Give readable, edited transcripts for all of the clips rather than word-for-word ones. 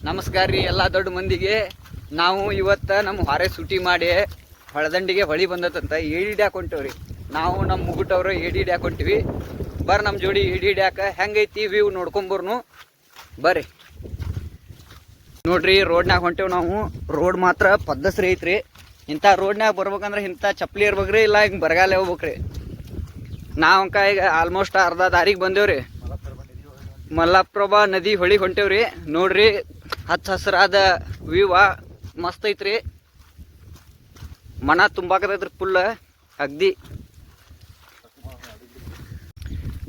ನಮಸ್ಕಾರ ರೀ ಎಲ್ಲ ದೊಡ್ಡ ಮಂದಿಗೆ. ನಾವು ಇವತ್ತು ನಮ್ಮ ಹೊರೆ ಸೂಟಿ ಮಾಡಿ ಹೊಳದಂಡಿಗೆ ಹೊಳಿ ಬಂದತ್ತಂತ ಏಡಿ ಹಿಡ್ಯಾಕ ಹೊಂಟೇವ್ರಿ. ನಾವು ನಮ್ಮ ಮುಗುಟವ್ರು ಏಡಿ ಹಿಡ್ಯಾಕ ಹೊಂಟಿವಿ. ಬರ್ರಿ ನಮ್ಮ ಜೋಡಿ ಏಡಿ ಹಿಡ್ಯಾಕ. ಹೆಂಗೈತಿ ವ್ಯೂ ನೋಡ್ಕೊಂಬರ್ನು ಬರ್ರಿ. ನೋಡ್ರಿ ರೋಡ್ನಾಗ ಹೊಂಟೇವ್ ನಾವು. ರೋಡ್ ಮಾತ್ರ ಪದ್ದಸ್ರಿ ಐತ್ರಿ. ಇಂಥ ರೋಡ್ನಾಗ ಬರ್ಬೇಕಂದ್ರೆ ಇಂಥ ಚಪ್ಪಲಿ ಇರ್ಬೇಕ್ರಿ, ಇಲ್ಲ ಹಿಂಗೆ ಬರಗಾಲ ಹೋಗ್ಬೇಕ್ರಿ. ನಾವಂಕ ಈಗ ಆಲ್ಮೋಸ್ಟ್ ಅರ್ಧ ದಾರಿಗೆ ಬಂದೇವ್ರಿ. ಮಲ್ಲಪ್ರಭಾ ನದಿ ಹೊಳಿ ಹೊಂಟೇವ್ರಿ. ನೋಡ್ರಿ ಹಚ್ಚ ಹಸಿರಾದ ವ್ಯೂವ ಮಸ್ತ್ ಐತ್ರಿ. ಮನ ತುಂಬಾಕತೈತ್ರಿ ಫುಲ್ ಅಗ್ದಿ.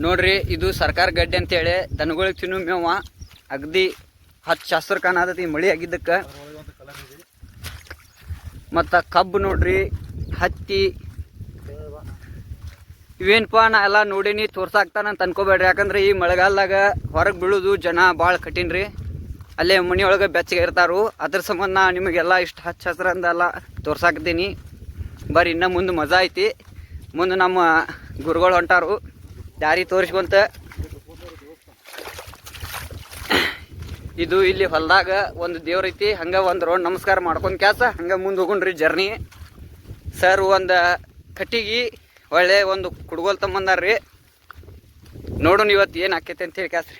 ನೋಡ್ರಿ ಇದು ಸರ್ಕಾರ ಗಡ್ಡೆ ಅಂತೇಳಿ ದನಗಳಿಗೆ ತಿನ್ನು ಮೇವ. ಅಗ್ದಿ ಹಚ್ಚ ಹಸಿರು ಕಾಣತೈತಿ ಮಳಿ ಆಗಿದ್ದಕ್ಕೆ. ಮತ್ತು ಕಬ್ಬು ನೋಡ್ರಿ, ಹತ್ತಿ ಇವೇನಪ್ಪ ನಾ ಎಲ್ಲ ನೋಡೀನಿ ತೋರ್ಸಾಕ್ತಾನಂತ ಅನ್ಕೋಬೇಡ್ರಿ. ಯಾಕಂದ್ರೆ ಈ ಮಳೆಗಾಲದಾಗ ಹೊರಗೆ ಬೀಳೋದು ಜನ ಭಾಳ ಕಠಿಣ ರೀ. ಅಲ್ಲೇ ಮನೆಯೊಳಗೆ ಬೆಚ್ಚಗೆ ಇರ್ತಾರು. ಅದ್ರ ಸಂಬಂಧ ನಿಮಗೆಲ್ಲ ಇಷ್ಟು ಹಚ್ಚ ಹಸ್ರಂದೆಲ್ಲ ತೋರ್ಸಾಕ್ತೀನಿ. ಬರ್ರಿ ಇನ್ನೂ ಮುಂದೆ ಮಜಾ ಐತಿ. ಮುಂದೆ ನಮ್ಮ ಗುರುಗಳು ಹೊಂಟಾರು ದಾರಿ ತೋರಿಸ್ಕೊಂತ. ಇದು ಇಲ್ಲಿ ಹೊಲದಾಗ ಒಂದು ದೇವ್ರ ಐತಿ. ಹಂಗೆ ಒಂದು ರೌಂಡ್ ನಮಸ್ಕಾರ ಮಾಡ್ಕೊಂಡು ಕ್ಯಾಸ ಹಂಗೆ ಮುಂದೆ ಹೋಗುಣ್ರಿ ಜರ್ನಿ. ಸರ್ ಒಂದು ಕಟ್ಟಿಗೆ ಒಳ್ಳೆ ಒಂದು ಕುಡ್ಗೋಲ್ ತಮ್ಮಂದಾರ್ರಿ. ನೋಡೋಣ ಇವತ್ತು ಏನು ಆಕೈತೆ ಅಂತೇಳಿ ಕ್ಯಾಸ್ರಿ.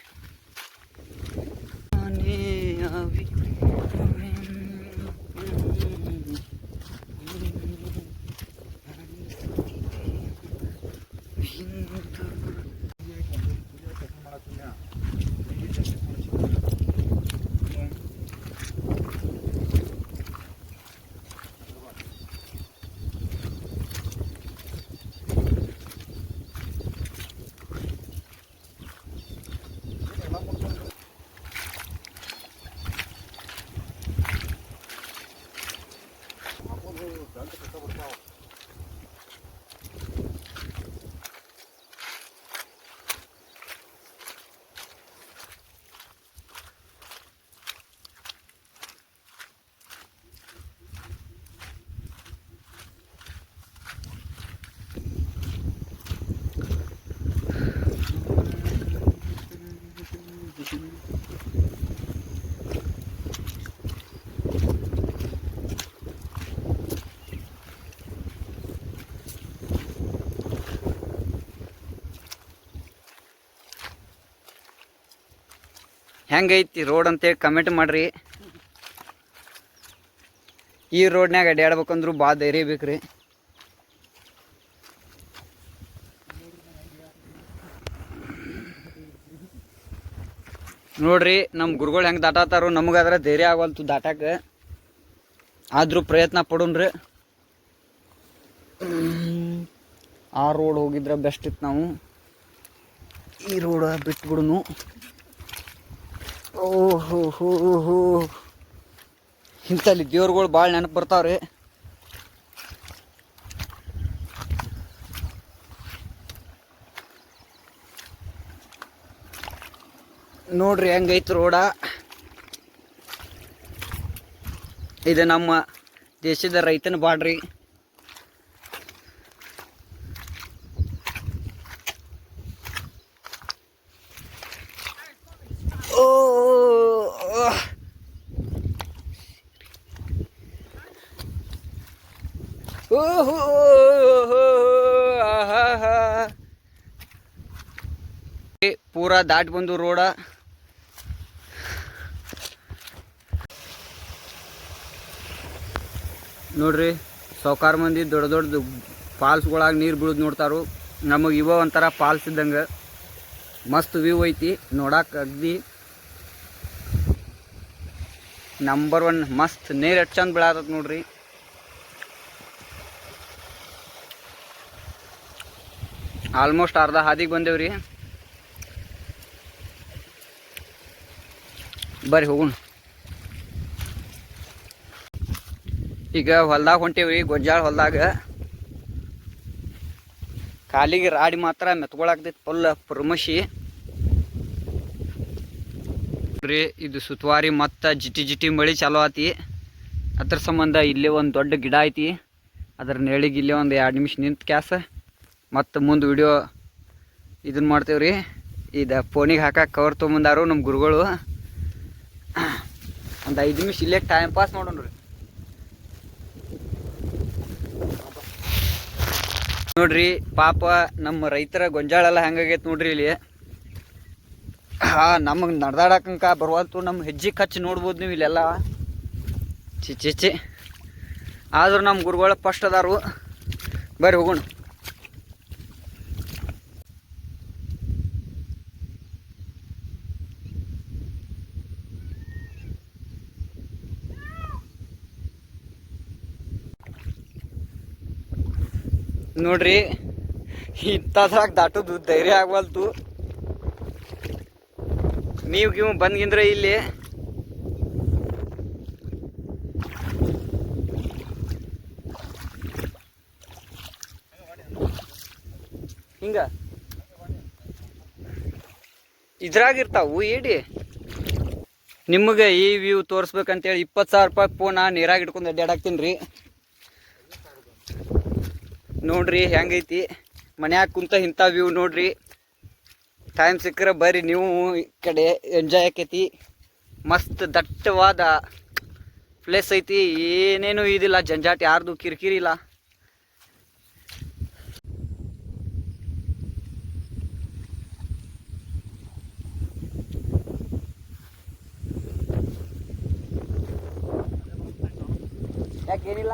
ಹೆಂಗೈತಿ ರೋಡ್ ಅಂತೇಳಿ ಕಮೆಂಟ್ ಮಾಡ್ರಿ. ಈ ರೋಡ್ನ್ಯಾಗ ಅಡ್ಯಾಡ್ಬೇಕಂದ್ರೂ ಭಾಳ ಧೈರ್ಯ ಬೇಕ್ರಿ. ನೋಡ್ರಿ ನಮ್ಮ ಗುರುಗಳು ಹೆಂಗೆ ದಾಟಾತಾರೋ. ನಮಗಾದ್ರೆ ಧೈರ್ಯ ಆಗವಲ್ತು ದಾಟಾಕ. ಆದರೂ ಪ್ರಯತ್ನ ಪಡೋಣ್ರಿ. ಆ ರೋಡ್ ಹೋಗಿದ್ರೆ ಬೆಸ್ಟ್ ಇತ್ತು. ನಾವು ಈ ರೋಡ್ ಬಿಟ್ಬಿಡುನು. ಓಹೋ ಹೋ ಹೋ, ಇಂಥಲ್ಲಿ ದೇವ್ರುಗಳು ಭಾಳ ನೆನಪು ಬರ್ತಾವ್ರಿ. ನೋಡ್ರಿ ಹೆಂಗೈತಿ ರೋಡ. ಇದು ನಮ್ಮ ದೇಶದ ರೈತನ ಬಾಡ್ರಿ. ಪೂರಾ ದಾಟ್ ಬಂದು ರೋಡ. ನೋಡ್ರಿ ಸಾವ್ಕಾರ ಮಂದಿ ದೊಡ್ಡ ದೊಡ್ಡ ಫಾಲ್ಸ್ಗಳಾಗ ನೀರು ಬೀಳೋದು ನೋಡ್ತಾರು. ನಮಗೆ ಇವ ಒಂಥರ ಫಾಲ್ಸ್ ಇದ್ದಂಗೆ ಮಸ್ತ್ ವ್ಯೂ ಐತಿ ನೋಡಕ್ಕೆ. ಅಗ್ದಿ ನಂಬರ್ 1 ಮಸ್ತ್ ನೀರು ಎಷ್ಟು ಚಂದ ಬೀಳಾತತ್ ನೋಡ್ರಿ. ಆಲ್ಮೋಸ್ಟ್ ಅರ್ಧ ಹಾದಿಗೆ ಬಂದೇವ್ರಿ. ಬರ್ರಿ ಹೋಗೋಣ. ಈಗ ಹೊಲ್ದಾಗ ಹೊಂಟೇವ್ರಿ, ಗೊಂಜಾಳ ಹೊಲ್ದಾಗ. ಕಾಲಿಗೆ ರಾಡಿ ಮಾತ್ರ ಮೆತ್ಕೊಳಕ್ತೈತಿ ಫುಲ್ ಪುರ್ಮಶಿ ರೀ. ಇದು ಸುತ್ತವಾರಿ ಮತ್ತು ಜಿಟಿ ಜಿಟಿ ಮಳಿ ಚಾಲೋ ಆತಿ. ಅದ್ರ ಸಂಬಂಧ ಇಲ್ಲೇ ಒಂದು ದೊಡ್ಡ ಗಿಡ ಐತಿ. ಅದ್ರ ನೆಳಿಗೆ ಇಲ್ಲೇ ಒಂದು 2 ನಿಮಿಷ ನಿಂತು ಕ್ಯಾಸ ಮತ್ತು ಮುಂದೆ ವಿಡಿಯೋ ಇದನ್ನು ಮಾಡ್ತೇವ್ರಿ. ಇದು ಫೋನಿಗೆ ಹಾಕಕ್ಕೆ ಕವರ್ ತೊಗೊಂಬಂದಾರು ನಮ್ಮ ಗುರುಗಳು. ಒಂದು 5 ನಿಮಿಷ ಇಲ್ಲೇ ಟೈಮ್ ಪಾಸ್ ಮಾಡೋಣ್ರಿ. ನೋಡ್ರಿ ಪಾಪ ನಮ್ಮ ರೈತರ ಗೊಂಜಾಳೆಲ್ಲ ಹೆಂಗಾಗೈತೆ ನೋಡ್ರಿ ಇಲ್ಲಿ. ನಮಗೆ ನಡ್ದಾಡಕಂಕ ಬರುವಲ್ತು. ನಮ್ಮ ಹೆಜ್ಜೆ ಕಚ್ಚಿ ನೋಡ್ಬೋದು ನೀವು ಇಲ್ಲೆಲ್ಲ. ಚಿಚ್ಚಿ ಆದ್ರೂ ನಮ್ಮ ಗುರುಗಳು ಫಸ್ಟ್ ಅದಾರು. ಬರ್ರಿ ಹೋಗೋಣ. ನೋಡ್ರಿ ಇಂಥದ್ರಾಗ ದಾಟೋದು ಧೈರ್ಯ ಆಗವಲ್ತು. ನೀವು ಬಂದ್ಗಿಂದ್ರೆ ಇಲ್ಲಿ ಹಿಂಗ ಇದ್ರಾಗಿರ್ತಾವು ಏಡಿ. ನಿಮಗೆ ಈ ವ್ಯೂ ತೋರಿಸ್ಬೇಕಂತೇಳಿ 20,000 ರೂಪಾಯಿ ಫೋನ್ ನೀರಾಗ ಇಟ್ಕೊಂಡು ಅಡ್ಡಾಡಾಕ್ತೀನಿ ರೀ. ನೋಡ್ರಿ ಹೆಂಗೈತಿ ಮನ್ಯಾಗ ಕುಂತ ಇಂಥ ವ್ಯೂ ನೋಡ್ರಿ. ಟೈಮ್ ಸಿಕ್ಕರೆ ಬರ್ರಿ ನೀವು ಈ ಕಡೆ ಎಂಜಾಯ್ ಆಕೈತಿ. ಮಸ್ತ್ ದಟ್ಟವಾದ ಪ್ಲೇಸ್ ಐತಿ. ಏನೇನು ಇದಿಲ್ಲ, ಜಂಜಾಟ ಯಾರ್ದು ಕಿರಿಕಿರಿ ಇಲ್ಲ. ಯಾಕೇನಿಲ್ಲ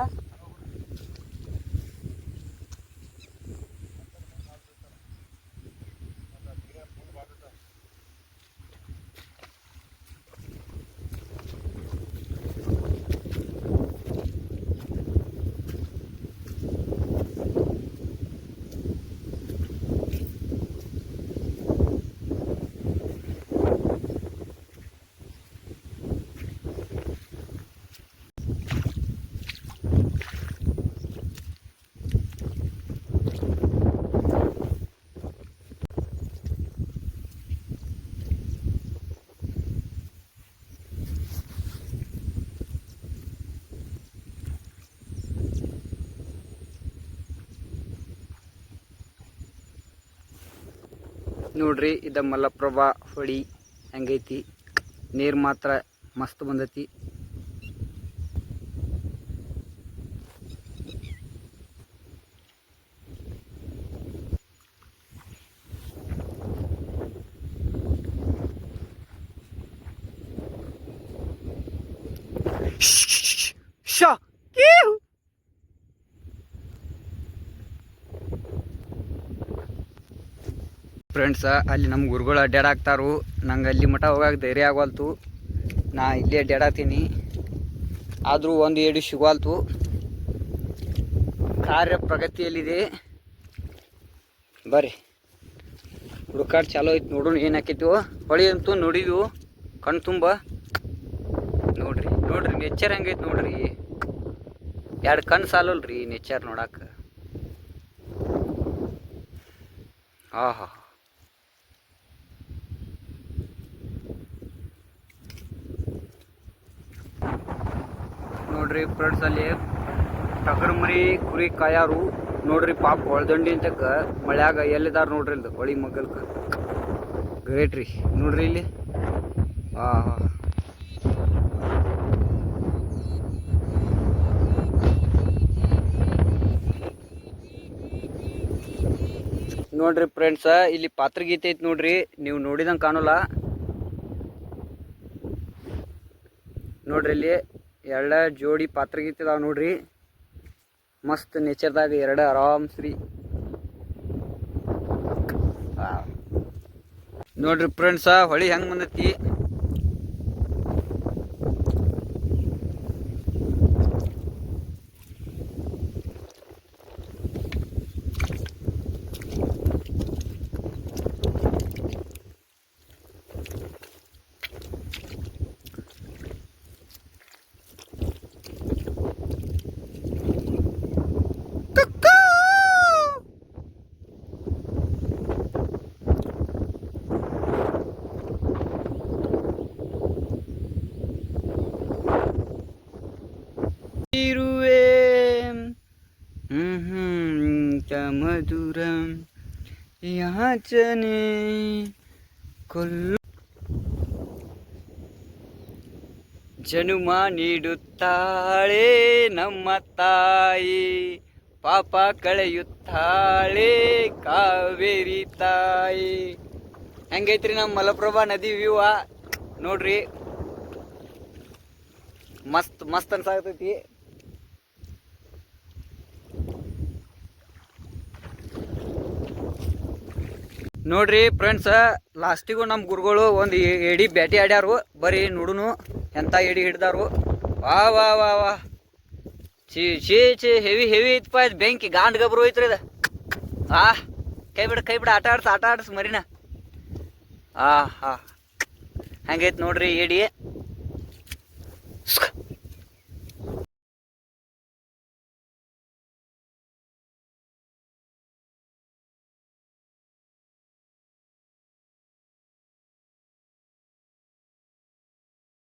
ನೋಡ್ರಿ. ಇದ ಮಲಪ್ರಭಾ ಹೊಳಿ ಹೆಂಗೈತಿ. ನೀರು ಮಾತ್ರ ಮಸ್ತ್ ಬಂದೈತಿ. ಫ್ರೆಂಡ್ಸ, ಅಲ್ಲಿ ನಮ್ಮ ಗುರುಗಳು ಅಡ್ಡಾಡಾಕ್ತಾರು. ನಂಗೆ ಅಲ್ಲಿ ಮಠ ಹೋಗಕ್ಕೆ ಧೈರ್ಯ ಆಗವಲ್ತು. ನಾ ಇಲ್ಲಿ ಅಡ್ಡಾಡತ್ತೀನಿ, ಆದರೂ ಒಂದು ಏಡಿ ಸಿಗವಲ್ತು. ಕಾರ್ಯ ಪ್ರಗತಿಯಲ್ಲಿದೆ. ಬರ್ರಿ ಹುಡುಕಾಟ ಚಾಲೋ ಐತಿ. ನೋಡೋಣ ಏನು ಹಾಕೈತಿವು. ಹೊಳಿ ಅಂತೂ ನೋಡಿದ್ವು ಕಣ್ ತುಂಬ. ನೋಡ್ರಿ ನೋಡ್ರಿ ನೇಚರ್ ಹೆಂಗೈತಿ ನೋಡ್ರಿ. 2 ಕಣ್ಣು ಸಾಲಲ್ರಿ ನೇಚರ್ ನೋಡಕ್ಕೆ. ಆಹಾ ನೋಡ್ರಿ ಫ್ರೆಂಡ್ಸ್, ಅಲ್ಲಿ ಟಗರ್ ಮರಿ ಕುರಿ ಕಾಯಾರು ನೋಡ್ರಿ. ಪಾಪ ಹೊಳ್ದಂಡಿ ಅಂತಕ ಮಳ್ಯಾಗ ಎಲ್ಲಿದಾರ ನೋಡ್ರಿ. ಇಲ್ದು ಹೊಳಿ ಮಗಲ್ಕ ಗ್ರೇಟ್ ರೀ. ನೋಡ್ರಿ ಇಲ್ಲಿ ನೋಡ್ರಿ ಫ್ರೆಂಡ್ಸ, ಇಲ್ಲಿ ಪಾತ್ರಗೀತೆ ಐತಿ ನೋಡ್ರಿ. ನೀವು ನೋಡಿದಂಗೆ ಕಾಣೋಲ್ಲ ನೋಡ್ರಿ. ಇಲ್ಲಿ 2 ಜೋಡಿ ಪಾತ್ರಗೀತೆ ಇದಾವೆ ನೋಡ್ರಿ. ಮಸ್ತ್ ನೇಚರ್ದಾಗ 2 ಆರಾಮ್ಸ್ರಿ. ನೋಡ್ರಿ ಫ್ರೆಂಡ್ಸ, ಹೊಳಿ ಹೆಂಗೆ ಬಂದೈತಿ. ಮಧುರಂ ಯಾಚನೆ ಕೊಲ್ಲು ಜನುಮ ನೀಡುತ್ತಾಳೆ ನಮ್ಮ ತಾಯಿ, ಪಾಪ ಕಳೆಯುತ್ತಾಳೆ ಕಾವೇರಿ ತಾಯಿ. ಹೆಂಗೈತ್ರಿ ನಮ್ಮ ಮಲಪ್ರಭಾ ನದಿ ವ್ಯೂ ನೋಡ್ರಿ, ಮಸ್ತ್ ಮಸ್ತ್ ಅನ್ಸಾಕತೈತಿ. ನೋಡ್ರಿ ಫ್ರೆಂಡ್ಸ್, ಲಾಸ್ಟಿಗೂ ನಮ್ಮ ಗುರುಗಳು ಒಂದು ಎಡಿ ಬ್ಯಾಟಿ ಆಡ್ಯಾರು. ಬರೀ ನೋಡುನು ಎಂತ ಎಡಿ ಹಿಡ್ದಾರು. ವಾ ವಾ ವಾ ವಾ, ಚೀ ಹೆವಿ ಹೆವಿ ಐತಪ್ಪ. ಇದು ಬೆಂಕಿ ಗಾಂಡ್ ಗಬ್ರು ಐತ್ರಿ ಇದು. ಕೈ ಬಿಡ ಆಟ ಆಡ್ಸ್ ಮರಿನ. ಹಾ ಹಂಗೈತ್ ನೋಡ್ರಿ ಎಡಿ.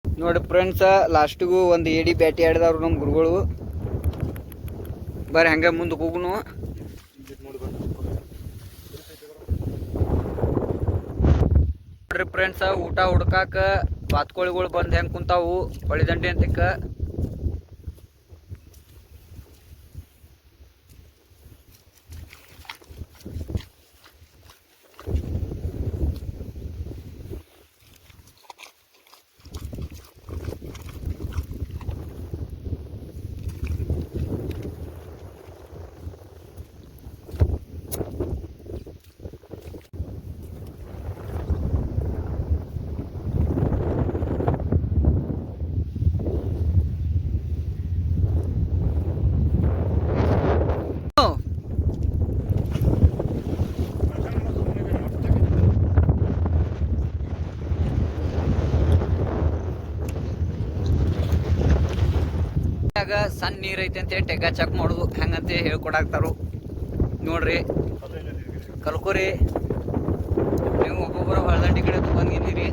ನೋಡಿ ಫ್ರೆಂಡ್ಸ್, ಲಾಸ್ಟಿಗೂ ಒಂದು ಎಡಿ ಬ್ಯಾಟಿ ಆಡಿದವ್ರು ನಮ್ಮ ಗುರುಗಳು. ಬರ್ರಿ ಹಂಗೆ ಮುಂದಕ್ಕೆ ಹೋಗುನು. ನೋಡ್ರಿ ಫ್ರೆಂಡ್ಸ್, ಊಟ ಹುಡ್ಕಾಕ ಬಾತ್ಕೋಳಿಗಳು ಬಂದು ಹೆಂಗೆ ಕುಂತಾವು ಹೊಳಿದಂಡಿ ಅಂತಕ್ಕ. ಸಣ್ಣ ನೀರ್ ಐತೆ ಅಂತ ಟೆಗ್ಗ ಚೆಕ್ ಮಾಡೋದು ಹೆಂಗಂತ ಹೇಳ್ಕೊಡಾಕ್ತಾರು. ನೋಡ್ರಿ ಕಲ್ಕೋರಿ, ನೀವು ಒಬ್ಬೊಬ್ಬರ ಹೊಳದಂಡಿ ಕಡೆ ಬಂದಿದ್ದೀರಿ.